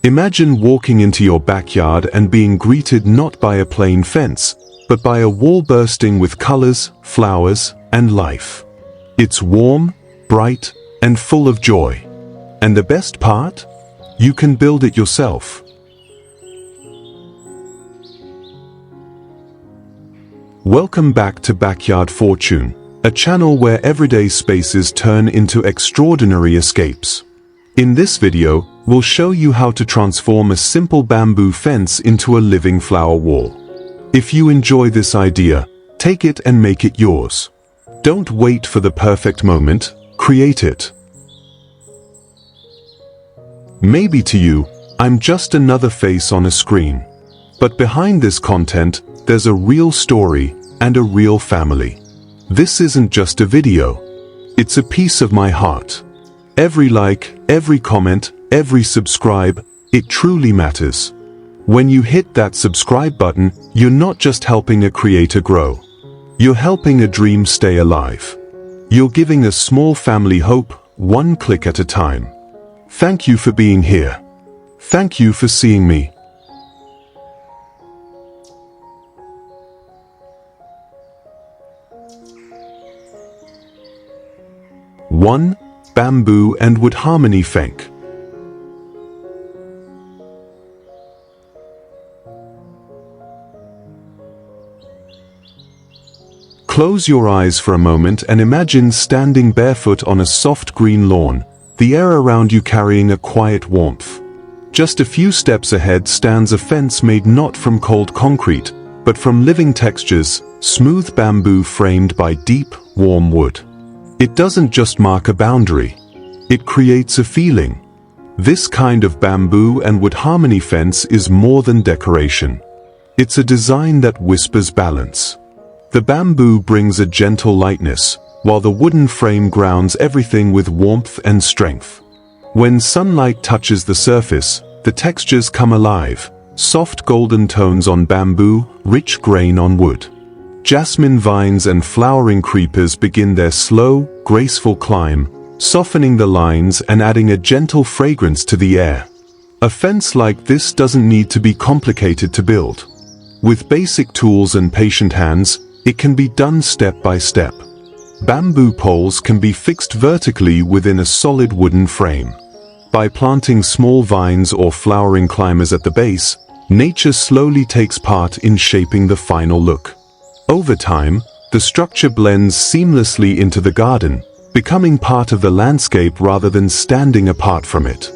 Imagine walking into your backyard and being greeted not by a plain fence, but by a wall bursting with colors, flowers, and life. It's warm, bright, and full of joy. And the best part? You can build it yourself. Welcome back to Backyard Fortune, a channel where everyday spaces turn into extraordinary escapes. In this video, we'll show you how to transform a simple bamboo fence into a living flower wall. If you enjoy this idea, take it and make it yours. Don't wait for the perfect moment, create it. Maybe to you, I'm just another face on a screen. But behind this content, there's a real story and a real family. This isn't just a video. It's a piece of my heart. Every like, every comment, every subscribe, it truly matters. When you hit that subscribe button, you're not just helping a creator grow. You're helping a dream stay alive. You're giving a small family hope, one click at a time. Thank you for being here. Thank you for seeing me. One, bamboo and wood harmony fence. Close your eyes for a moment and imagine standing barefoot on a soft green lawn, the air around you carrying a quiet warmth. Just a few steps ahead stands a fence made not from cold concrete, but from living textures, smooth bamboo framed by deep, warm wood. It doesn't just mark a boundary. It creates a feeling. This kind of bamboo and wood harmony fence is more than decoration. It's a design that whispers balance. The bamboo brings a gentle lightness, while the wooden frame grounds everything with warmth and strength. When sunlight touches the surface, the textures come alive, soft golden tones on bamboo, rich grain on wood. Jasmine vines and flowering creepers begin their slow, graceful climb, softening the lines and adding a gentle fragrance to the air. A fence like this doesn't need to be complicated to build. With basic tools and patient hands, it can be done step by step. Bamboo poles can be fixed vertically within a solid wooden frame. By planting small vines or flowering climbers at the base, nature slowly takes part in shaping the final look. Over time, the structure blends seamlessly into the garden, becoming part of the landscape rather than standing apart from it.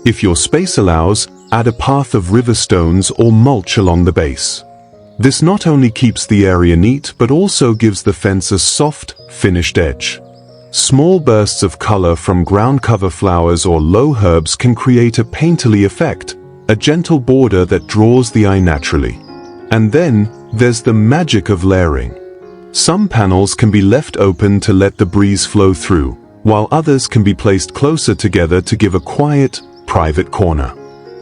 If your space allows, add a path of river stones or mulch along the base. This not only keeps the area neat but also gives the fence a soft, finished edge. Small bursts of color from ground cover flowers or low herbs can create a painterly effect, a gentle border that draws the eye naturally. And then, there's the magic of layering. Some panels can be left open to let the breeze flow through, while others can be placed closer together to give a quiet, private corner.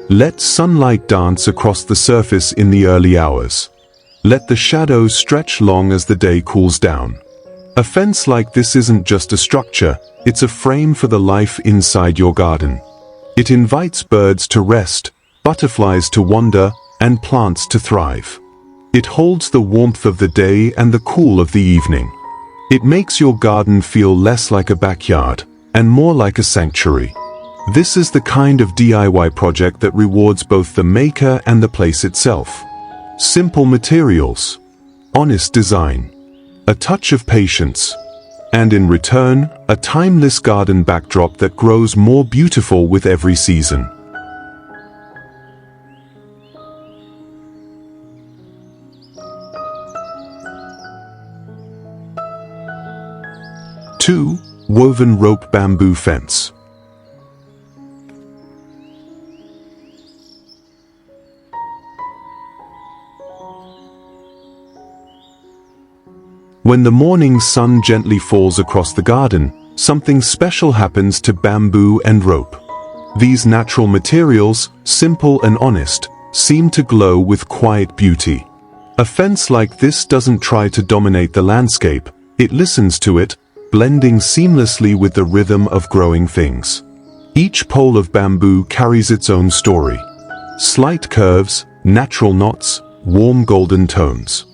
Let sunlight dance across the surface in the early hours. Let the shadows stretch long as the day cools down. A fence like this isn't just a structure, it's a frame for the life inside your garden. It invites birds to rest, butterflies to wander, and plants to thrive. It holds the warmth of the day and the cool of the evening. It makes your garden feel less like a backyard, and more like a sanctuary. This is the kind of DIY project that rewards both the maker and the place itself. Simple materials, honest design, a touch of patience, and in return, a timeless garden backdrop that grows more beautiful with every season. Two, woven rope bamboo fence. When the morning sun gently falls across the garden, something special happens to bamboo and rope. These natural materials, simple and honest, seem to glow with quiet beauty. A fence like this doesn't try to dominate the landscape, it listens to it, blending seamlessly with the rhythm of growing things. Each pole of bamboo carries its own story. slight curves, natural knots, warm golden tones.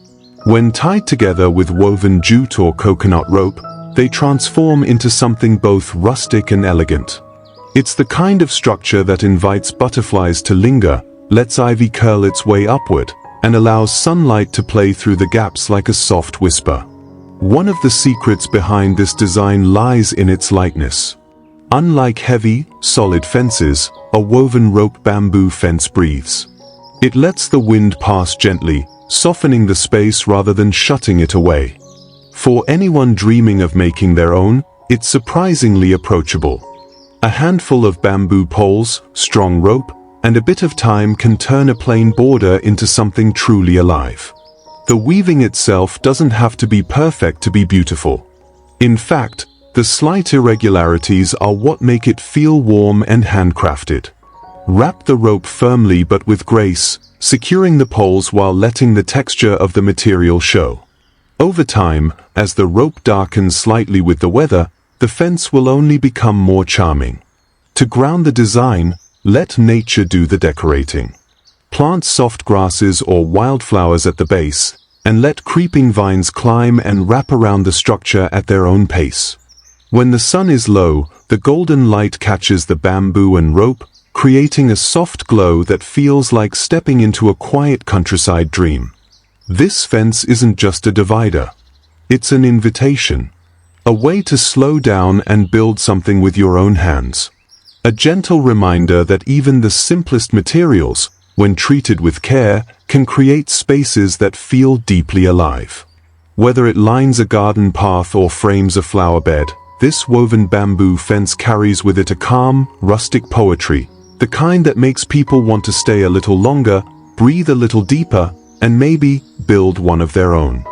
When tied together with woven jute or coconut rope, they transform into something both rustic and elegant. It's the kind of structure that invites butterflies to linger, lets ivy curl its way upward, and allows sunlight to play through the gaps like a soft whisper. One of the secrets behind this design lies in its lightness. Unlike heavy, solid fences, a woven rope bamboo fence breathes. It lets the wind pass gently, softening the space rather than shutting it away. For anyone dreaming of making their own, it's surprisingly approachable. A handful of bamboo poles, strong rope, and a bit of time can turn a plain border into something truly alive. The weaving itself doesn't have to be perfect to be beautiful. In fact, the slight irregularities are what make it feel warm and handcrafted. Wrap the rope firmly but with grace, securing the poles while letting the texture of the material show. Over time, as the rope darkens slightly with the weather, the fence will only become more charming. To ground the design, let nature do the decorating. Plant soft grasses or wildflowers at the base, and let creeping vines climb and wrap around the structure at their own pace. When the sun is low, the golden light catches the bamboo and rope, creating a soft glow that feels like stepping into a quiet countryside dream. This fence isn't just a divider. It's an invitation. A way to slow down and build something with your own hands. A gentle reminder that even the simplest materials, when treated with care, can create spaces that feel deeply alive. Whether it lines a garden path or frames a flower bed, this woven bamboo fence carries with it a calm, rustic poetry, the kind that makes people want to stay a little longer, breathe a little deeper, and maybe build one of their own.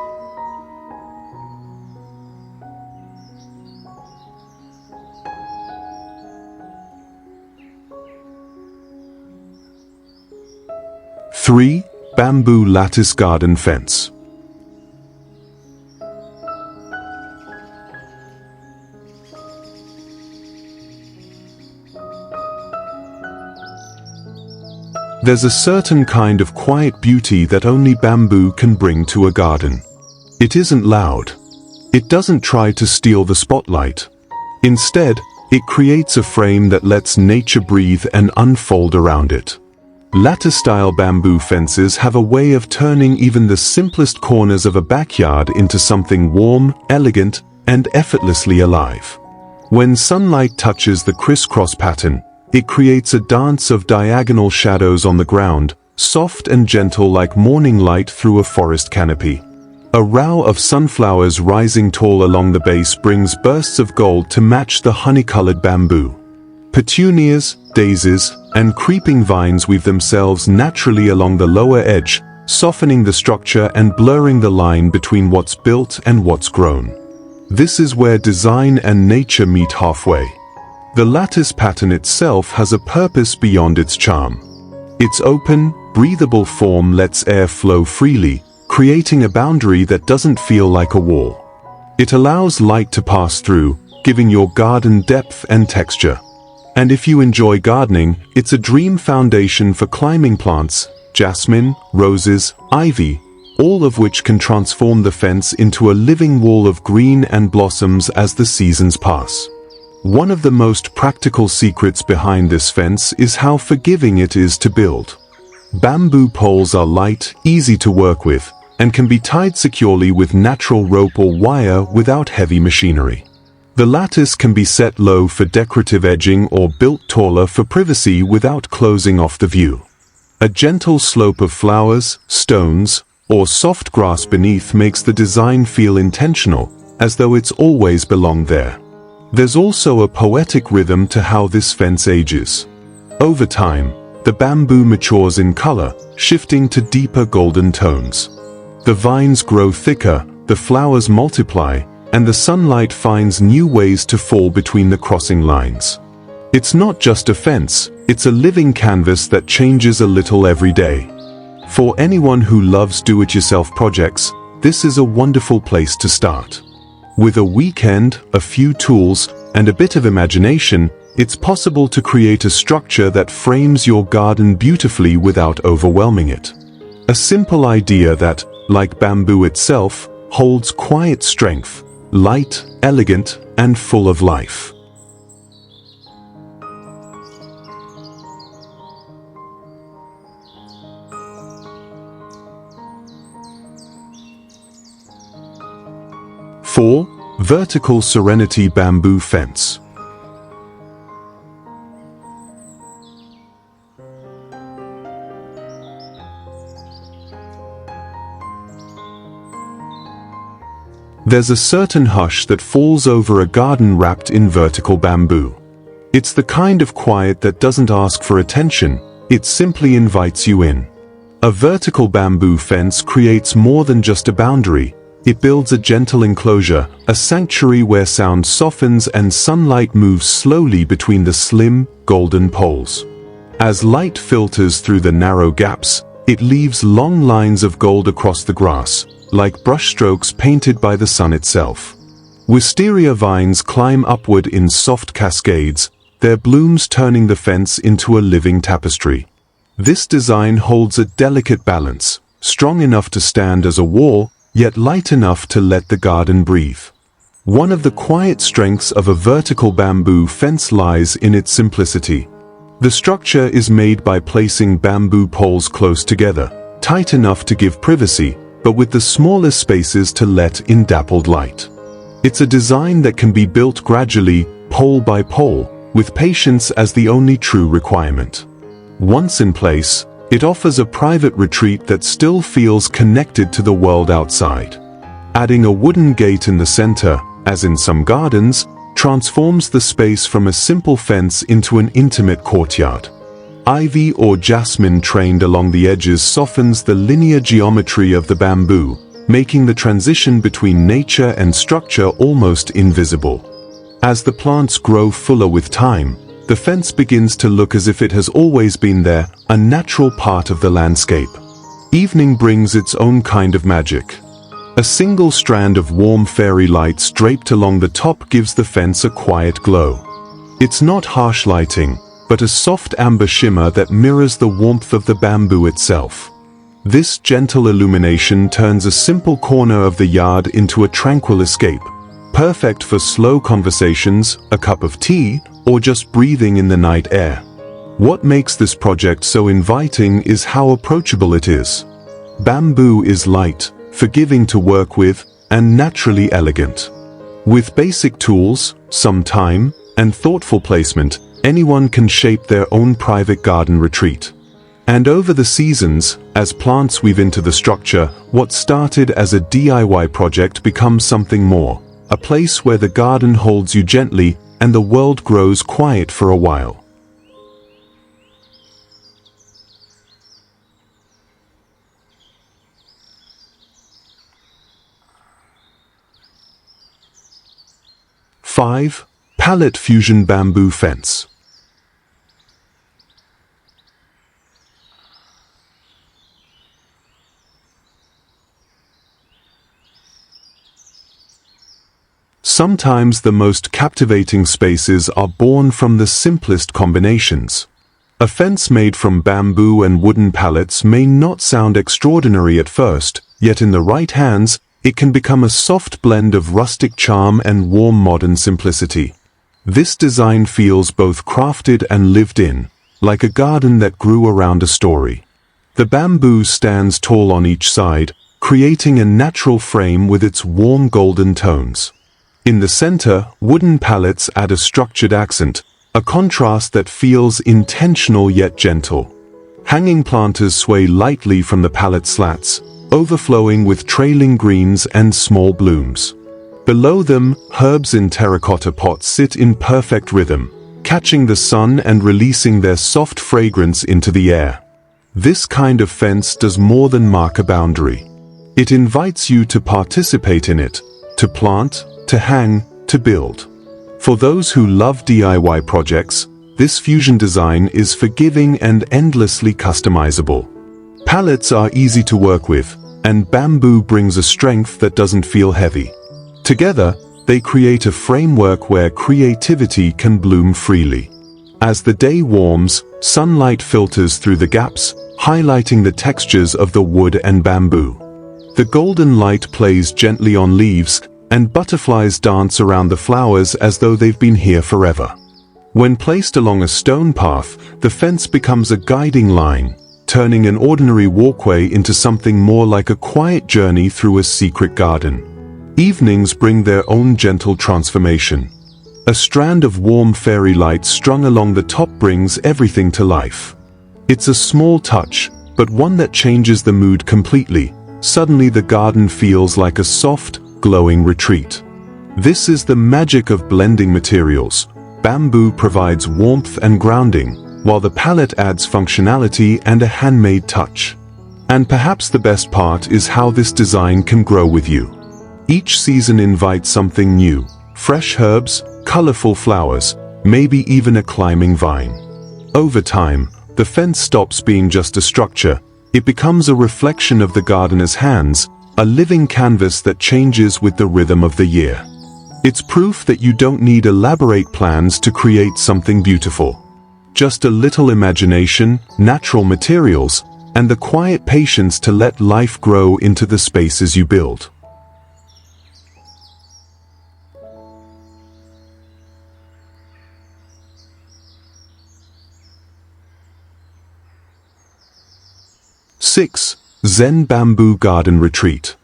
Three, bamboo lattice garden fence. There's a certain kind of quiet beauty that only bamboo can bring to a garden. It isn't loud. It doesn't try to steal the spotlight. Instead, it creates a frame that lets nature breathe and unfold around it. Lattice-style bamboo fences have a way of turning even the simplest corners of a backyard into something warm, elegant, and effortlessly alive. When sunlight touches the crisscross pattern, it creates a dance of diagonal shadows on the ground, soft and gentle like morning light through a forest canopy. A row of sunflowers rising tall along the base brings bursts of gold to match the honey-colored bamboo. Petunias, daisies, and creeping vines weave themselves naturally along the lower edge, softening the structure and blurring the line between what's built and what's grown. This is where design and nature meet halfway. The lattice pattern itself has a purpose beyond its charm. Its open, breathable form lets air flow freely, creating a boundary that doesn't feel like a wall. It allows light to pass through, giving your garden depth and texture. And if you enjoy gardening, it's a dream foundation for climbing plants, jasmine, roses, ivy, all of which can transform the fence into a living wall of green and blossoms as the seasons pass. One of the most practical secrets behind this fence is how forgiving it is to build. Bamboo poles are light, easy to work with, and can be tied securely with natural rope or wire without heavy machinery. The lattice can be set low for decorative edging or built taller for privacy without closing off the view. A gentle slope of flowers, stones, or soft grass beneath makes the design feel intentional, as though it's always belonged there. There's also a poetic rhythm to how this fence ages. Over time, the bamboo matures in color, shifting to deeper golden tones. The vines grow thicker, the flowers multiply, and the sunlight finds new ways to fall between the crossing lines. It's not just a fence, it's a living canvas that changes a little every day. For anyone who loves do-it-yourself projects, this is a wonderful place to start. With a weekend, a few tools, and a bit of imagination, It's possible to create a structure that frames your garden beautifully without overwhelming it. A simple idea that, like bamboo itself, holds quiet strength, light, elegant, and full of life. Four, vertical serenity bamboo fence. There's a certain hush that falls over a garden wrapped in vertical bamboo. It's the kind of quiet that doesn't ask for attention, it simply invites you in. A vertical bamboo fence creates more than just a boundary. It builds a gentle enclosure, a sanctuary where sound softens and sunlight moves slowly between the slim, golden poles. As light filters through the narrow gaps, it leaves long lines of gold across the grass, like brushstrokes painted by the sun itself. Wisteria vines climb upward in soft cascades, their blooms turning the fence into a living tapestry. This design holds a delicate balance, strong enough to stand as a wall, yet light enough to let the garden breathe. One of the quiet strengths of a vertical bamboo fence lies in its simplicity. The structure is made by placing bamboo poles close together, tight enough to give privacy, but with the smallest spaces to let in dappled light. It's a design that can be built gradually, pole by pole, with patience as the only true requirement. Once in place, it offers a private retreat that still feels connected to the world outside. Adding a wooden gate in the center, as in some gardens, transforms the space from a simple fence into an intimate courtyard. Ivy or jasmine trained along the edges softens the linear geometry of the bamboo, making the transition between nature and structure almost invisible. As the plants grow fuller with time, the fence begins to look as if it has always been there, a natural part of the landscape. Evening brings its own kind of magic. A single strand of warm fairy lights draped along the top gives the fence a quiet glow. It's not harsh lighting, but a soft amber shimmer that mirrors the warmth of the bamboo itself. This gentle illumination turns a simple corner of the yard into a tranquil escape, perfect for slow conversations, a cup of tea, or just breathing in the night air. What makes this project so inviting is how approachable it is. Bamboo is light, forgiving to work with, and naturally elegant. With basic tools, some time, and thoughtful placement, anyone can shape their own private garden retreat. And over the seasons, as plants weave into the structure, what started as a DIY project becomes something more, a place where the garden holds you gently and the world grows quiet for a while. Five, palette fusion bamboo fence. Sometimes the most captivating spaces are born from the simplest combinations. A fence made from bamboo and wooden pallets may not sound extraordinary at first, yet in the right hands, it can become a soft blend of rustic charm and warm modern simplicity. This design feels both crafted and lived in, like a garden that grew around a story. The bamboo stands tall on each side, creating a natural frame with its warm golden tones. In the center, wooden pallets add a structured accent, a contrast that feels intentional yet gentle. Hanging planters sway lightly from the pallet slats, overflowing with trailing greens and small blooms. Below them, herbs in terracotta pots sit in perfect rhythm, catching the sun and releasing their soft fragrance into the air. This kind of fence does more than mark a boundary. It invites you to participate in it, to plant, to hang, to build. For those who love DIY projects, this fusion design is forgiving and endlessly customizable. Pallets are easy to work with, and bamboo brings a strength that doesn't feel heavy. Together, they create a framework where creativity can bloom freely. As the day warms, sunlight filters through the gaps, highlighting the textures of the wood and bamboo. The golden light plays gently on leaves, and butterflies dance around the flowers as though they've been here forever. When placed along a stone path, the fence becomes a guiding line, turning an ordinary walkway into something more like a quiet journey through a secret garden. Evenings bring their own gentle transformation. A strand of warm fairy light strung along the top brings everything to life. It's a small touch, but one that changes the mood completely. Suddenly the garden feels like a soft, glowing retreat. This is the magic of blending materials. Bamboo provides warmth and grounding, while the palette adds functionality and a handmade touch. And perhaps the best part is how this design can grow with you. Each season invites something new: fresh herbs, colorful flowers, maybe even a climbing vine. Over time, the fence stops being just a structure. It becomes a reflection of the gardener's hands, a living canvas that changes with the rhythm of the year. It's proof that you don't need elaborate plans to create something beautiful. Just a little imagination, natural materials, and the quiet patience to let life grow into the spaces you build. Six, Zen Bamboo Garden Retreat.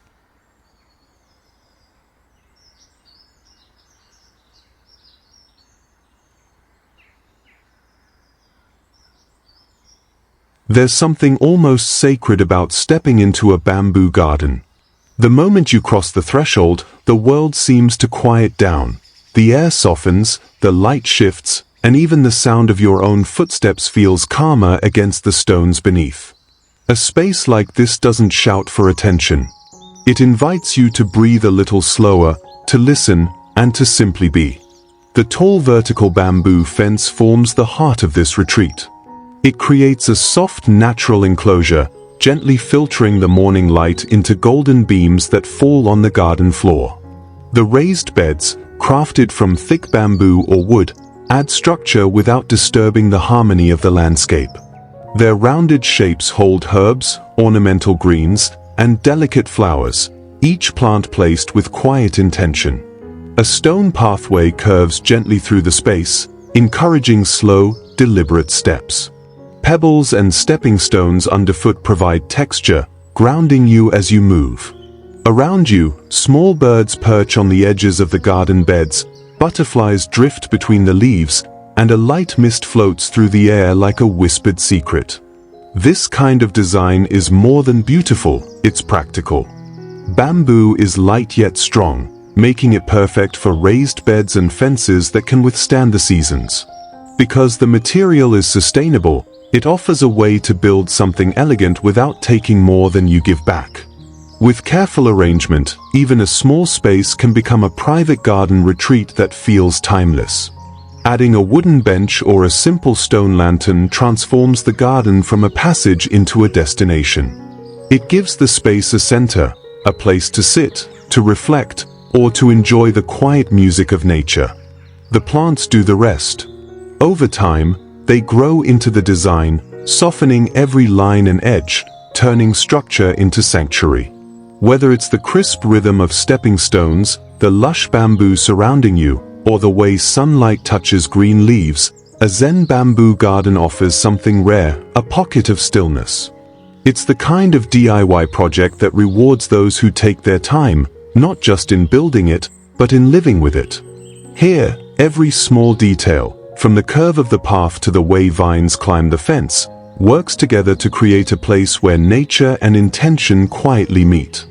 There's something almost sacred about stepping into a bamboo garden. The moment you cross the threshold, the world seems to quiet down. The air softens, the light shifts, and even the sound of your own footsteps feels calmer against the stones beneath. A space like this doesn't shout for attention. It invites you to breathe a little slower, to listen, and to simply be. The tall vertical bamboo fence forms the heart of this retreat. It creates a soft, natural enclosure, gently filtering the morning light into golden beams that fall on the garden floor. The raised beds, crafted from thick bamboo or wood, add structure without disturbing the harmony of the landscape. Their rounded shapes hold herbs, ornamental greens, and delicate flowers, each plant placed with quiet intention. A stone pathway curves gently through the space, encouraging slow, deliberate steps. Pebbles and stepping stones underfoot provide texture, grounding you as you move. Around you, small birds perch on the edges of the garden beds, butterflies drift between the leaves, and a light mist floats through the air like a whispered secret. This kind of design is more than beautiful, it's practical. Bamboo is light yet strong, making it perfect for raised beds and fences that can withstand the seasons. Because the material is sustainable, it offers a way to build something elegant without taking more than you give back. With careful arrangement, even a small space can become a private garden retreat that feels timeless. Adding a wooden bench or a simple stone lantern transforms the garden from a passage into a destination. It gives the space a center, a place to sit, to reflect, or to enjoy the quiet music of nature. The plants do the rest. Over time, they grow into the design, softening every line and edge, turning structure into sanctuary. Whether it's the crisp rhythm of stepping stones, the lush bamboo surrounding you, or the way sunlight touches green leaves, a Zen bamboo garden offers something rare, a pocket of stillness. It's the kind of DIY project that rewards those who take their time, not just in building it, but in living with it. Here, every small detail, from the curve of the path to the way vines climb the fence, works together to create a place where nature and intention quietly meet.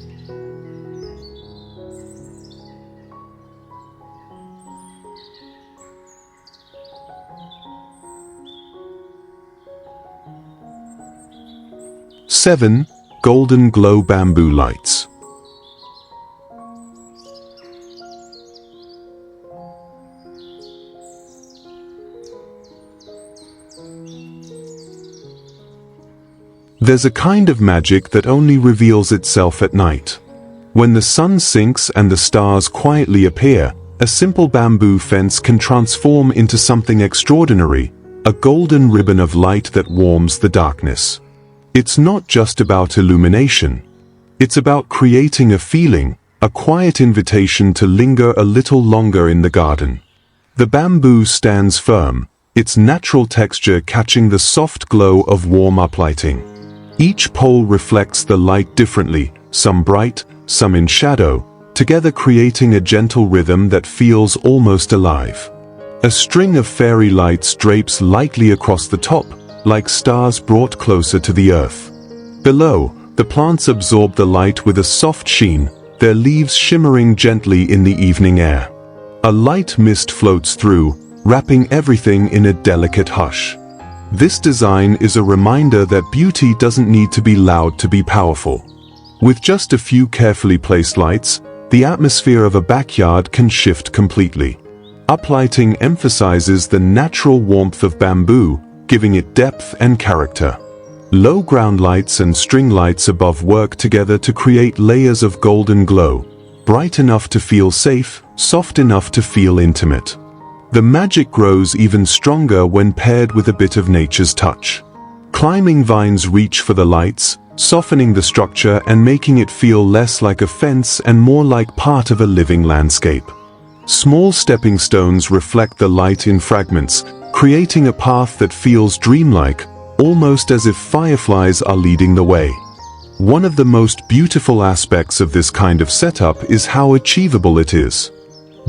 Seven, Golden Glow Bamboo Lights. There's a kind of magic that only reveals itself at night. When the sun sinks and the stars quietly appear, A simple bamboo fence can transform into something extraordinary, a golden ribbon of light that warms the darkness. It's not just about illumination. It's about creating a feeling, a quiet invitation to linger a little longer in the garden. The bamboo stands firm, its natural texture catching the soft glow of warm uplighting. Each pole reflects the light differently, some bright, some in shadow, together creating a gentle rhythm that feels almost alive. A string of fairy lights drapes lightly across the top, like stars brought closer to the earth. Below, the plants absorb the light with a soft sheen, their leaves shimmering gently in the evening air. A light mist floats through, wrapping everything in a delicate hush. This design is a reminder that beauty doesn't need to be loud to be powerful. With just a few carefully placed lights, the atmosphere of a backyard can shift completely. Uplighting emphasizes the natural warmth of bamboo, giving it depth and character. Low ground lights and string lights above work together to create layers of golden glow, bright enough to feel safe, soft enough to feel intimate. The magic grows even stronger when paired with a bit of nature's touch. Climbing vines reach for the lights, softening the structure and making it feel less like a fence and more like part of a living landscape. Small stepping stones reflect the light in fragments, creating a path that feels dreamlike, almost as if fireflies are leading the way. One of the most beautiful aspects of this kind of setup is how achievable it is.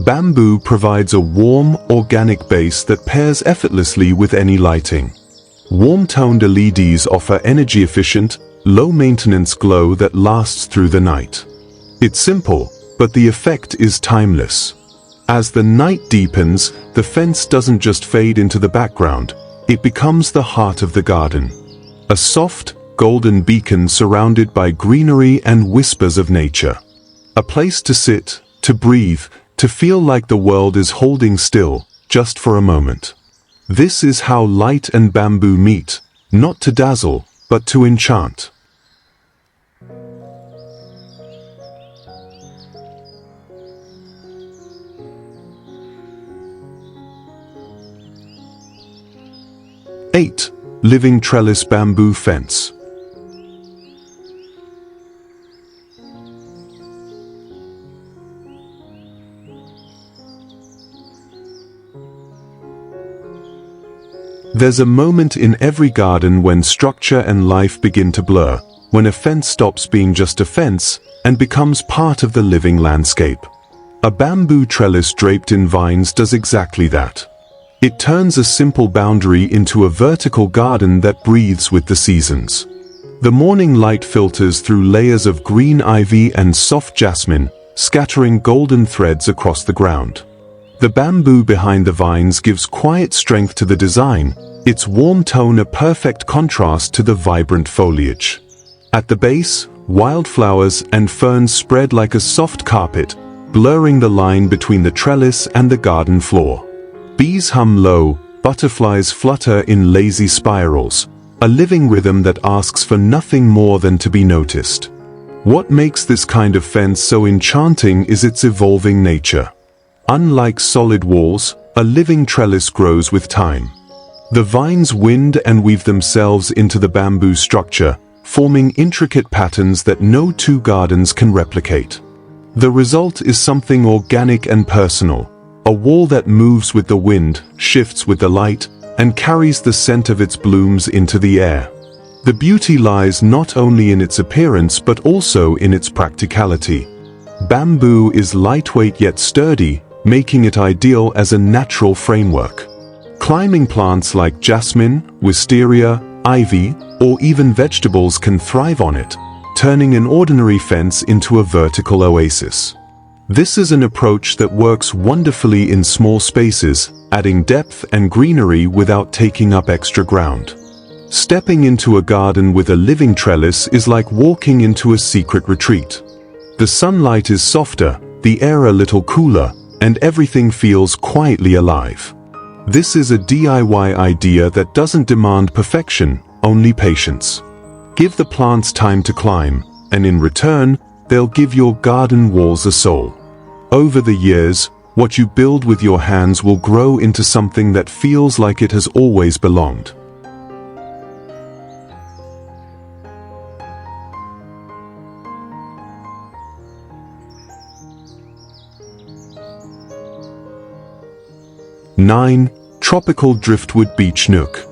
Bamboo provides a warm, organic base that pairs effortlessly with any lighting. Warm-toned LEDs offer energy-efficient, low-maintenance glow that lasts through the night. It's simple, but the effect is timeless. As the night deepens, the fence doesn't just fade into the background, it becomes the heart of the garden. A soft, golden beacon surrounded by greenery and whispers of nature. A place to sit, to breathe, to feel like the world is holding still, just for a moment. This is how light and bamboo meet, not to dazzle, but to enchant. Living trellis bamboo fence. There's a moment in every garden when structure and life begin to blur, when a fence stops being just a fence and becomes part of the living landscape. A bamboo trellis draped in vines does exactly that. It turns a simple boundary into a vertical garden that breathes with the seasons. The morning light filters through layers of green ivy and soft jasmine, scattering golden threads across the ground. The bamboo behind the vines gives quiet strength to the design, its warm tone a perfect contrast to the vibrant foliage. At the base, wildflowers and ferns spread like a soft carpet, blurring the line between the trellis and the garden floor. Bees hum low, butterflies flutter in lazy spirals, a living rhythm that asks for nothing more than to be noticed. What makes this kind of fence so enchanting is its evolving nature. Unlike solid walls, a living trellis grows with time. The vines wind and weave themselves into the bamboo structure, forming intricate patterns that no two gardens can replicate. The result is something organic and personal, a wall that moves with the wind, shifts with the light, and carries the scent of its blooms into the air. The beauty lies not only in its appearance but also in its practicality. Bamboo is lightweight yet sturdy, making it ideal as a natural framework. Climbing plants like jasmine, wisteria, ivy, or even vegetables can thrive on it, turning an ordinary fence into a vertical oasis. This is an approach that works wonderfully in small spaces, adding depth and greenery without taking up extra ground. Stepping into a garden with a living trellis is like walking into a secret retreat. The sunlight is softer, the air a little cooler, and everything feels quietly alive. This is a DIY idea that doesn't demand perfection, only patience. Give the plants time to climb, and in return, they'll give your garden walls a soul. Over the years, What you build with your hands will grow into something that feels like it has always belonged. Nine. Tropical driftwood beach nook.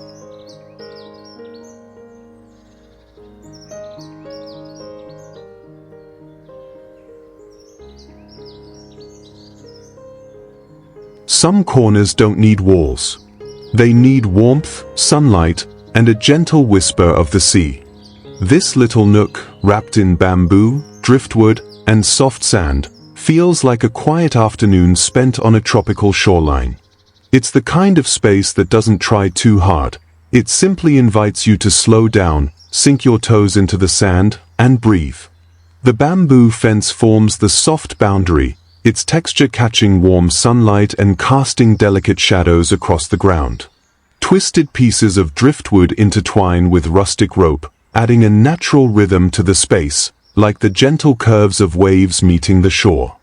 Some corners don't need walls. They need warmth, sunlight, and a gentle whisper of the sea. This little nook, wrapped in bamboo, driftwood, and soft sand, feels like a quiet afternoon spent on a tropical shoreline. It's the kind of space that doesn't try too hard. It simply invites you to slow down, sink your toes into the sand, and breathe. The bamboo fence forms the soft boundary, its texture catching warm sunlight and casting delicate shadows across the ground. Twisted pieces of driftwood intertwine with rustic rope, adding a natural rhythm to the space, like the gentle curves of waves meeting the shore.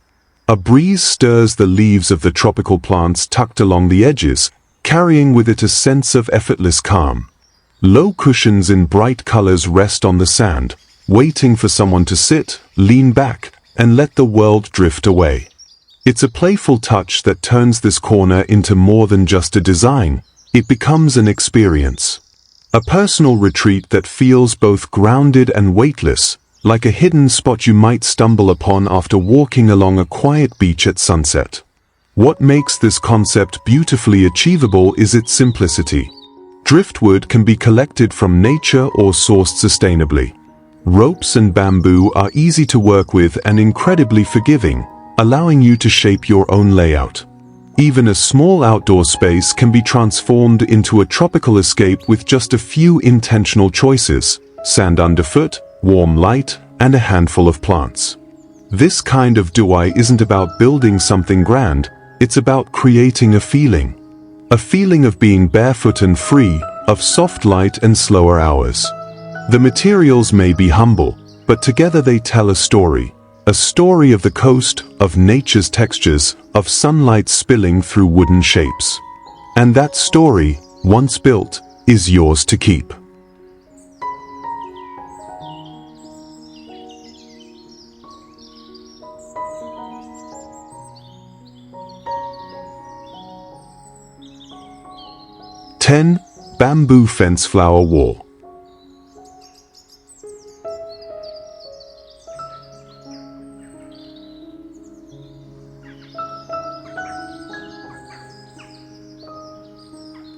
A breeze stirs the leaves of the tropical plants tucked along the edges, carrying with it a sense of effortless calm. Low cushions in bright colors rest on the sand, waiting for someone to sit, lean back, and let the world drift away. It's a playful touch that turns this corner into more than just a design. It becomes an experience. A personal retreat that feels both grounded and weightless, like a hidden spot you might stumble upon after walking along a quiet beach at sunset. What makes this concept beautifully achievable is its simplicity. Driftwood can be collected from nature or sourced sustainably. Ropes and bamboo are easy to work with and incredibly forgiving, allowing you to shape your own layout. Even a small outdoor space can be transformed into a tropical escape with just a few intentional choices: sand underfoot, warm light, and a handful of plants. This kind of DIY isn't about building something grand, it's about creating a feeling. A feeling of being barefoot and free, of soft light and slower hours. The materials may be humble, but together they tell a story of the coast, of nature's textures, of sunlight spilling through wooden shapes. And that story, once built, is yours to keep. Ten. Bamboo fence flower wall.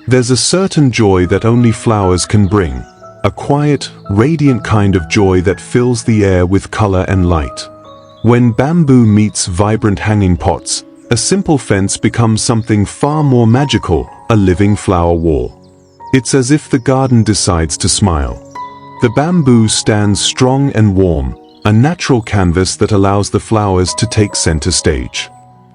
There's a certain joy that only flowers can bring, a quiet, radiant kind of joy that fills the air with color and light. When bamboo meets vibrant hanging pots, a simple fence becomes something far more magical, a living flower wall. It's as if the garden decides to smile. The bamboo stands strong and warm, a natural canvas that allows the flowers to take center stage.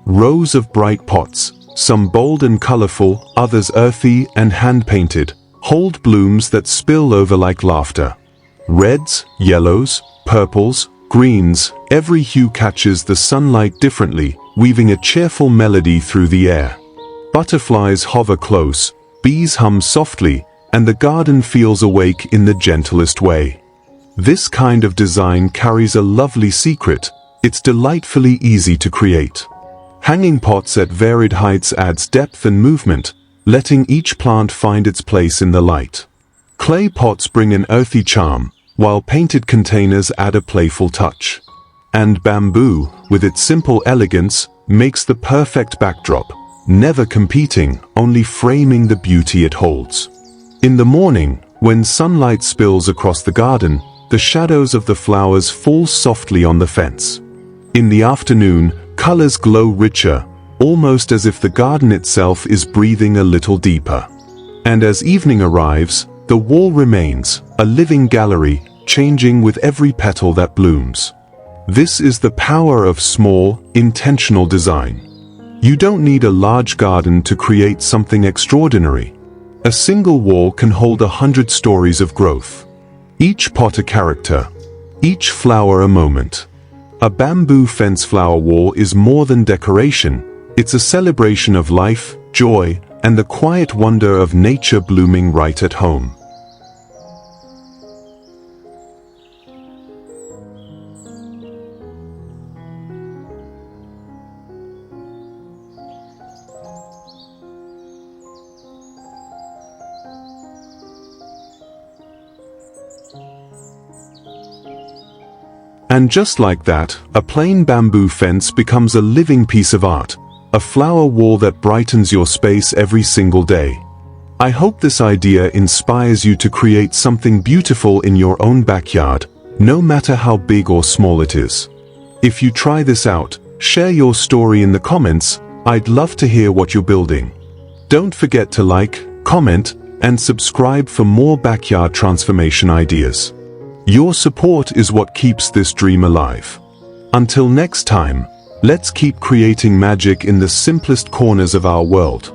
Rows of bright pots, some bold and colorful, others earthy and hand-painted, hold blooms that spill over like laughter. Reds, yellows, purples, greens, every hue catches the sunlight differently, weaving a cheerful melody through the air. Butterflies hover close, bees hum softly, and the garden feels awake in the gentlest way. This kind of design carries a lovely secret: it's delightfully easy to create. Hanging pots at varied heights adds depth and movement, letting each plant find its place in the light. Clay pots bring an earthy charm, while painted containers add a playful touch. And bamboo, with its simple elegance, makes the perfect backdrop, never competing, only framing the beauty it holds. In the morning, when sunlight spills across the garden, the shadows of the flowers fall softly on the fence. In the afternoon, colors glow richer, almost as if the garden itself is breathing a little deeper. And as evening arrives, the wall remains, a living gallery, changing with every petal that blooms. This is the power of small, intentional design. You don't need a large garden to create something extraordinary. A single wall can hold 100 stories of growth. Each pot a character, each flower a moment. A bamboo fence flower wall is more than decoration, It's a celebration of life, joy, and the quiet wonder of nature blooming right at home. And just like that, a plain bamboo fence becomes a living piece of art, a flower wall that brightens your space every single day. I hope this idea inspires you to create something beautiful in your own backyard, no matter how big or small it is. If you try this out, share your story in the comments. I'd love to hear what you're building. Don't forget to like, comment, and subscribe for more backyard transformation ideas. Your support is what keeps this dream alive. Until next time, let's keep creating magic in the simplest corners of our world.